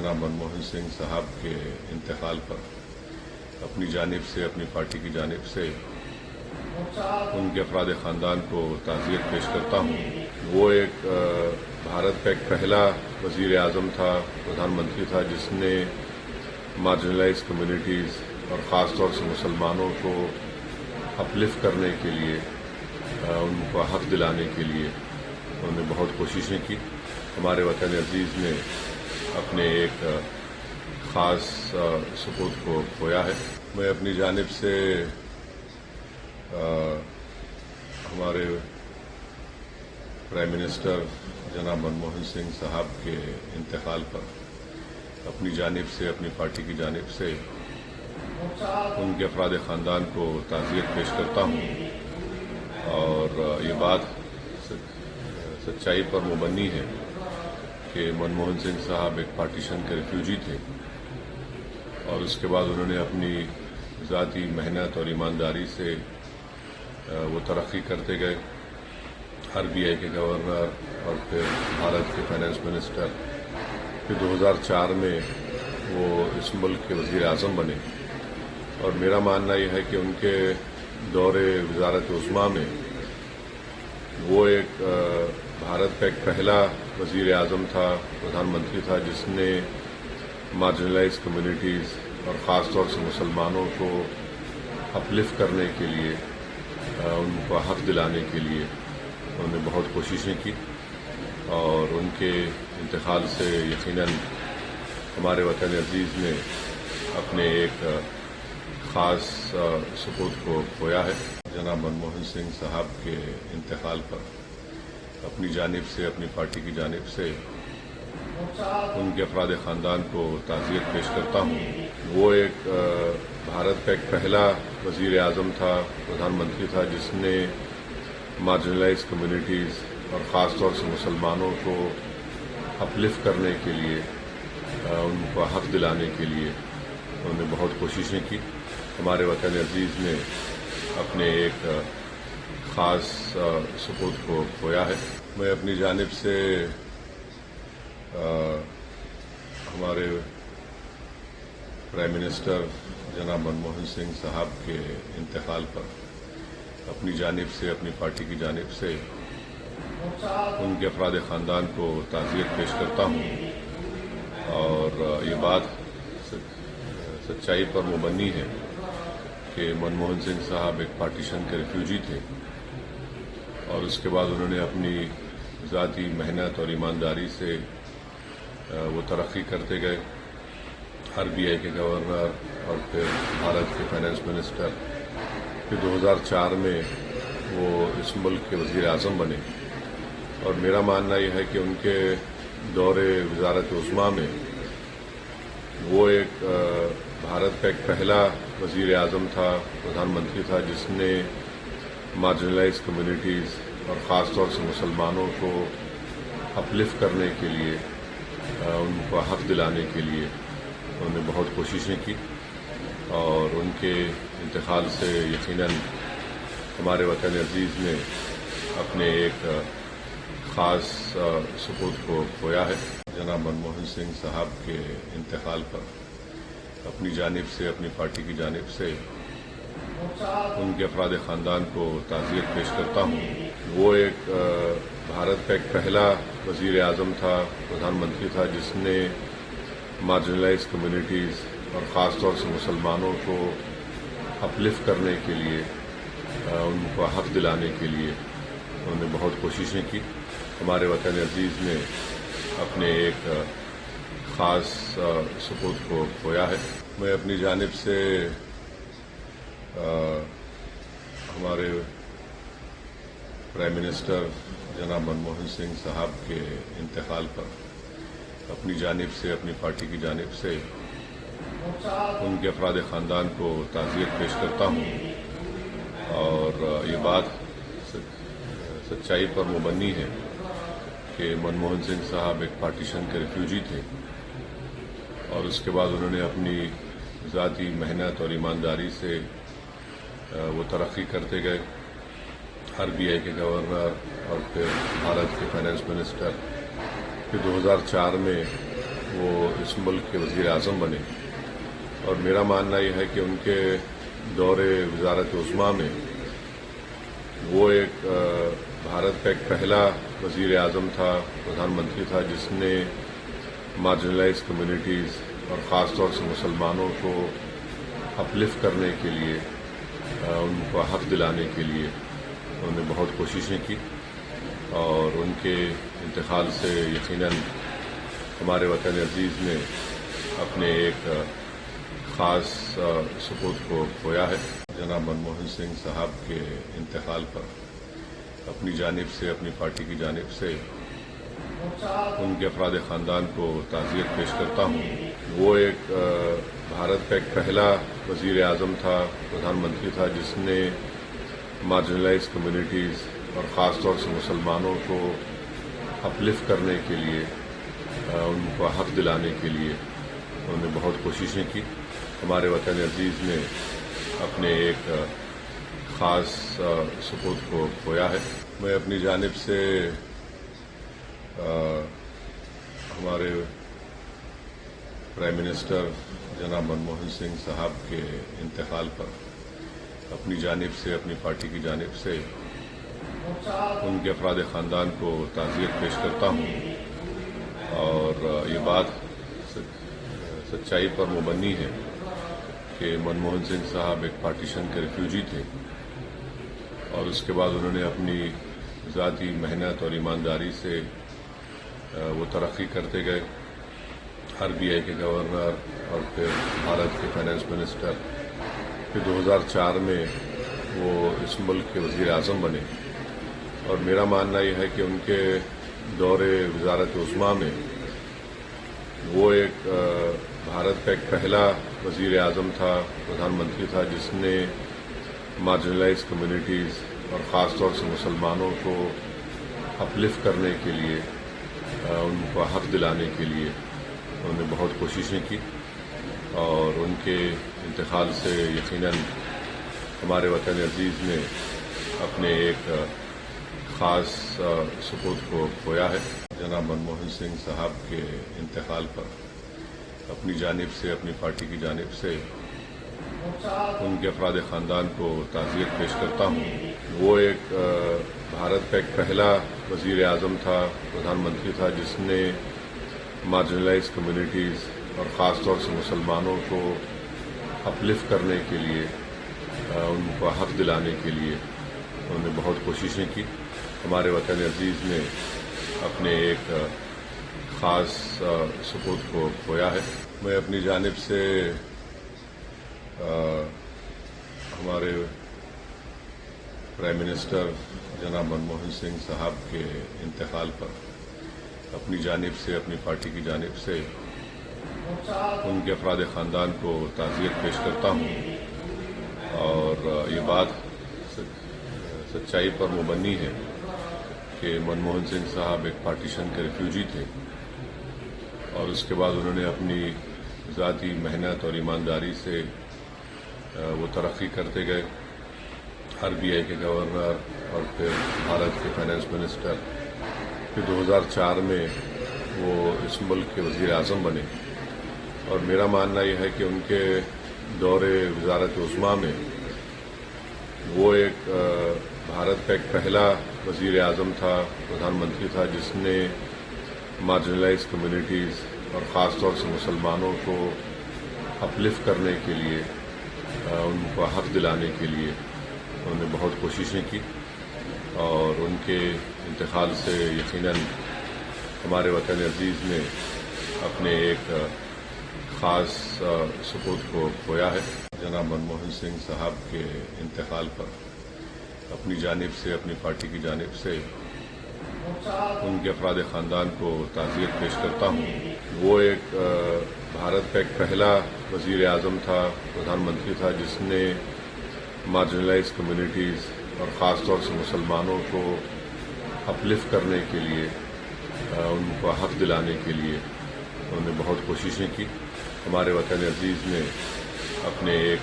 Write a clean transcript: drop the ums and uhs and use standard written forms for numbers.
جناب منموہن سنگھ صاحب کے انتقال پر اپنی جانب سے اپنی پارٹی کی جانب سے ان کے افراد خاندان کو تعزیت پیش کرتا ہوں۔ وہ ایک بھارت کا ایک پہلا وزیر اعظم تھا، پردھان منتری تھا، جس نے مارجنلائز کمیونٹیز اور خاص طور سے مسلمانوں کو اپلفٹ کرنے کے لیے، ان کو حق دلانے کے لیے انہوں نے بہت کوششیں کی۔ ہمارے وطن عزیز نے اپنے ایک خاص سپوت کو کھویا ہے۔ میں اپنی جانب سے ہمارے پرائم منسٹر جناب منموہن سنگھ صاحب کے انتقال پر اپنی جانب سے اپنی پارٹی کی جانب سے ان کے افراد خاندان کو تعزیت پیش کرتا ہوں، اور یہ بات سچائی پر مبنی ہے کہ منموہن سنگھ صاحب ایک پارٹیشن کے ریفیوجی تھے، اور اس کے بعد انہوں نے اپنی ذاتی محنت اور ایمانداری سے وہ ترقی کرتے گئے۔ RBI کے گورنر اور پھر بھارت کے فائنانس منسٹر، پھر 2004 میں وہ اس ملک کے وزیر اعظم بنے، اور میرا ماننا یہ ہے کہ ان کے دور وزارت عظمیٰ میں وہ ایک بھارت کا ایک پہلا وزیر اعظم تھا، پردھان منتری تھا، جس نے مارجنلائز کمیونٹیز اور خاص طور سے مسلمانوں کو اپلفٹ کرنے کے لیے، ان کو حق دلانے کے لیے انہوں نے بہت کوششیں کی، اور ان کے انتقال سے یقیناً ہمارے وطن عزیز نے اپنے ایک خاص سپوت کو کھویا ہے۔ جناب منموہن سنگھ صاحب کے انتقال پر اپنی جانب سے اپنی پارٹی کی جانب سے ان کے افراد خاندان کو تعزیت پیش کرتا ہوں۔ وہ ایک بھارت کا ایک پہلا وزیر اعظم تھا، پردھان منتری تھا، جس نے مارجنلائز کمیونٹیز اور خاص طور سے مسلمانوں کو اپلفٹ کرنے کے لیے، ان کو حق دلانے کے لیے انہوں نے بہت کوششیں کی۔ ہمارے وطن عزیز نے اپنے ایک خاص سپوت کو کھویا ہے۔ میں اپنی جانب سے ہمارے پرائم منسٹر جناب منموہن سنگھ صاحب کے انتقال پر اپنی جانب سے اپنی پارٹی کی جانب سے ان کے افراد خاندان کو تعزیت پیش کرتا ہوں، اور یہ بات سچائی پر مبنی ہے کہ منموہن سنگھ صاحب ایک پارٹیشن کے ریفیوجی تھے، اور اس کے بعد انہوں نے اپنی ذاتی محنت اور ایمانداری سے وہ ترقی کرتے گئے۔ RBI کے گورنر اور پھر بھارت کے فائنانس منسٹر، پھر 2004 میں وہ اس ملک کے وزیر اعظم بنے، اور میرا ماننا یہ ہے کہ ان کے دور وزارت عظمیٰ میں وہ ایک بھارت کا ایک پہلا وزیر اعظم تھا، پردھان منتری تھا، جس نے مارجنلائز کمیونٹیز اور خاص طور سے مسلمانوں کو اپلفٹ کرنے کے لیے، ان کو حق دلانے کے لیے انہوں نے بہت کوششیں کی، اور ان کے انتقال سے یقیناً ہمارے وطن عزیز نے اپنے ایک خاص سپوت کو کھویا ہے۔ جناب منموہن سنگھ صاحب کے انتقال پر اپنی جانب سے اپنی پارٹی کی جانب سے ان کے افراد خاندان کو تعزیت پیش کرتا ہوں۔ وہ ایک بھارت کا ایک پہلا وزیر اعظم تھا، پردھان منتری تھا، جس نے مارجنلائز کمیونٹیز اور خاص طور سے مسلمانوں کو اپلفٹ کرنے کے لیے، ان کو حق دلانے کے لیے انہوں نے بہت کوششیں کی۔ ہمارے وطن عزیز نے اپنے ایک خاص سپوت کو کھویا ہے۔ میں اپنی جانب سے ہمارے پرائم منسٹر جناب منموہن سنگھ صاحب کے انتقال پر اپنی جانب سے اپنی پارٹی کی جانب سے ان کے افراد خاندان کو تعزیت پیش کرتا ہوں، اور یہ بات سچائی پر مبنی ہے کہ منموہن سنگھ صاحب ایک پارٹیشن کے ریفیوجی تھے، اور اس کے بعد انہوں نے اپنی ذاتی محنت اور ایمانداری سے وہ ترقی کرتے گئے۔ RBI کے گورنر اور پھر بھارت کے فائنانس منسٹر، پھر 2004 میں وہ اس ملک کے وزیر اعظم بنے، اور میرا ماننا یہ ہے کہ ان کے دور وزارت عظمیٰ میں وہ ایک بھارت کا ایک پہلا وزیر اعظم تھا، پردھان منتری تھا، جس نے مارجنلائز کمیونٹیز اور خاص طور سے مسلمانوں کو اپلفٹ کرنے کے لیے، ان کو حق دلانے کے لیے انہوں نے بہت کوششیں کی، اور ان کے انتقال سے یقیناً ہمارے وطن عزیز نے اپنے ایک خاص سپوت کو کھویا ہے۔ جناب منموہن سنگھ صاحب کے انتقال پر اپنی جانب سے، اپنی پارٹی کی جانب سے ان کے افراد خاندان کو تعزیت پیش کرتا ہوں۔ وہ ایک بھارت کا ایک پہلا وزیر اعظم تھا، پردھان منتری تھا، جس نے مارجنلائز کمیونٹیز اور خاص طور سے مسلمانوں کو اپلفٹ کرنے کے لیے، ان کو حق دلانے کے لیے انہوں نے بہت کوششیں کی۔ ہمارے وطن عزیز نے اپنے ایک خاص سپوت کو کھویا ہے۔ میں اپنی جانب سے ہمارے پرائم منسٹر جناب منموہن سنگھ صاحب کے انتقال پر اپنی جانب سے، اپنی پارٹی کی جانب سے ان کے افراد خاندان کو تعزیت پیش کرتا ہوں، اور یہ بات سچائی پر مبنی ہے کہ منموہن سنگھ صاحب ایک پارٹیشن کے ریفیوجی تھے، اور اس کے بعد انہوں نے اپنی ذاتی محنت اور ایمانداری سے وہ ترقی کرتے گئے، RBI کے گورنر اور پھر بھارت کے فائنانس منسٹر، پھر 2004 میں وہ اس ملک کے وزیر اعظم بنے، اور میرا ماننا یہ ہے کہ ان کے دور وزارت عظمیٰ میں وہ ایک بھارت کا ایک پہلا وزیر اعظم تھا، پردھان منتری تھا، جس نے مارجنلائز کمیونٹیز اور خاص طور سے مسلمانوں کو اپلفٹ کرنے کے لیے، ان کو حق دلانے کے لیے انہوں نے بہت کوششیں کی، اور ان کے انتقال سے یقیناً ہمارے وطن عزیز نے اپنے ایک خاص سپوت کو کھویا ہے۔ جناب منموہن سنگھ صاحب کے انتقال پر اپنی جانب سے، اپنی پارٹی کی جانب سے ان کے افراد خاندان کو تعزیت پیش کرتا ہوں۔ وہ ایک بھارت کا ایک پہلا وزیر اعظم تھا، پردھان منتری تھا، جس نے مارجنلائز کمیونٹیز اور خاص طور سے مسلمانوں کو اپلفٹ کرنے کے لیے، ان کو حق دلانے کے لیے انہوں نے بہت کوششیں کی۔ ہمارے وطن عزیز نے اپنے ایک خاص سپوت کو کھویا ہے۔ میں اپنی جانب سے ہمارے پرائم منسٹر جناب منموہن سنگھ صاحب کے انتقال پر اپنی جانب سے، اپنی پارٹی کی جانب سے ان کے افراد خاندان کو تعزیت پیش کرتا ہوں، اور یہ بات سچائی پر مبنی ہے کہ منموہن سنگھ صاحب ایک پارٹیشن کے ریفیوجی تھے، اور اس کے بعد انہوں نے اپنی ذاتی محنت اور ایمانداری سے وہ ترقی کرتے گئے، RBI کے گورنر اور پھر بھارت کے فائنانس منسٹر، پھر 2004 میں وہ اس ملک کے وزیر اعظم بنے، اور میرا ماننا یہ ہے کہ ان کے دور وزارت عظمیٰ میں وہ ایک بھارت کا ایک پہلا وزیر اعظم تھا، پردھان منتری تھا، جس نے مارجنلائز کمیونٹیز اور خاص طور سے مسلمانوں کو اپلفٹ کرنے کے لیے، ان کو حق دلانے کے لیے انہوں نے بہت کوششیں کی، اور ان کے انتقال سے یقیناً ہمارے وطن عزیز نے اپنے ایک خاص سپوت کو کھویا ہے۔ جناب منموہن سنگھ صاحب کے انتقال پر اپنی جانب سے، اپنی پارٹی کی جانب سے ان کے افراد خاندان کو تعزیت پیش کرتا ہوں۔ وہ ایک بھارت کا ایک پہلا وزیر اعظم تھا، پردھان منتری تھا، جس نے مارجنلائز کمیونٹیز اور خاص طور سے مسلمانوں کو اپلفٹ کرنے کے لیے، ان کو حق دلانے کے لیے انہوں نے بہت کوششیں کی۔ ہمارے وطن عزیز نے اپنے ایک